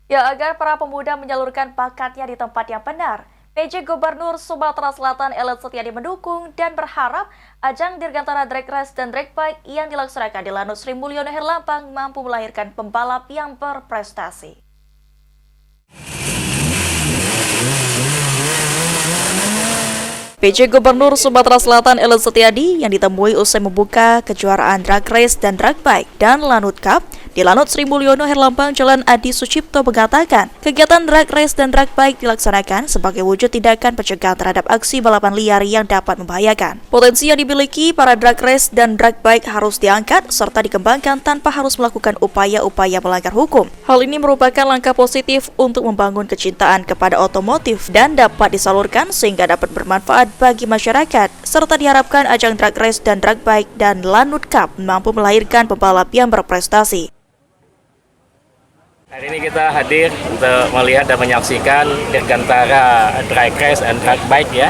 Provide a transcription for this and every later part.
Ya, agar para pemuda menyalurkan bakatnya di tempat yang benar, PJ Gubernur Sumatera Selatan Elet Setiadi mendukung dan berharap ajang Dirgantara Drag Race dan Drag Bike yang dilaksanakan di Lanut Sri Mulyono Herlambang mampu melahirkan pembalap yang berprestasi. PJ Gubernur Sumatera Selatan Elet Setiadi yang ditemui usai membuka kejuaraan Drag Race dan Drag Bike dan Lanut Cup di Lanut Sri Mulyono Herlambang Jalan Adi Sucipto mengatakan, kegiatan Drag Race dan Drag Bike dilaksanakan sebagai wujud tindakan pencegahan terhadap aksi balapan liar yang dapat membahayakan. Potensi yang dimiliki para Drag Race dan Drag Bike harus diangkat serta dikembangkan tanpa harus melakukan upaya-upaya melanggar hukum. Hal ini merupakan langkah positif untuk membangun kecintaan kepada otomotif dan dapat disalurkan sehingga dapat bermanfaat bagi masyarakat, serta diharapkan ajang Drag Race dan Drag Bike dan Lanut Cup mampu melahirkan pembalap yang berprestasi. Hari ini kita hadir untuk melihat dan menyaksikan Dirgantara Drag Race and Drag Bike ya.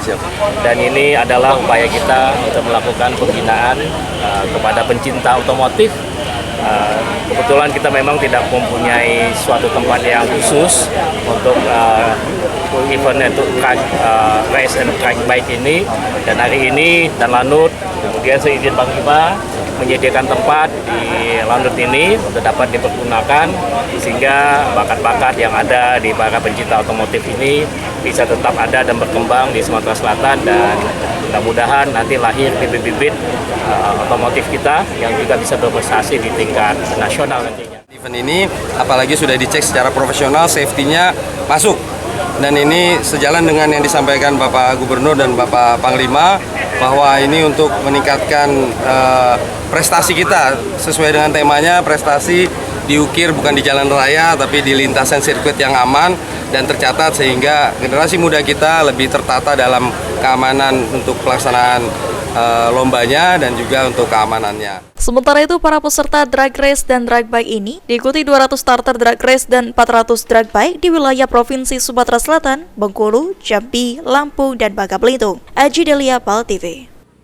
Dan ini adalah upaya kita untuk melakukan pembinaan kepada pencinta otomotif. Kebetulan kita memang tidak mempunyai suatu tempat yang khusus untuk event itu Race and Drag Bike ini. Dan hari ini dan Lanut, kemudian seizin Bang Iba menyediakan tempat di Lanut ini untuk dapat dipergunakan sehingga bakat-bakat yang ada di para pencinta otomotif ini bisa tetap ada dan berkembang di Sumatera Selatan, dan mudah-mudahan nanti lahir bibit-bibit otomotif kita yang juga bisa berprestasi di tingkat nasional nantinya. Event ini apalagi sudah dicek secara profesional, safety-nya masuk. Dan ini sejalan dengan yang disampaikan Bapak Gubernur dan Bapak Panglima, bahwa ini untuk meningkatkan prestasi kita sesuai dengan temanya, prestasi diukir bukan di jalan raya tapi di lintasan sirkuit yang aman dan tercatat, sehingga generasi muda kita lebih tertata dalam keamanan untuk pelaksanaan lombanya dan juga untuk keamanannya. Sementara itu, para peserta Drag Race dan Drag Bike ini diikuti 200 starter Drag Race dan 400 Drag Bike di wilayah Provinsi Sumatera Selatan, Bengkulu, Jambi, Lampung, dan Bangka Belitung. Aji Delia, PAL TV.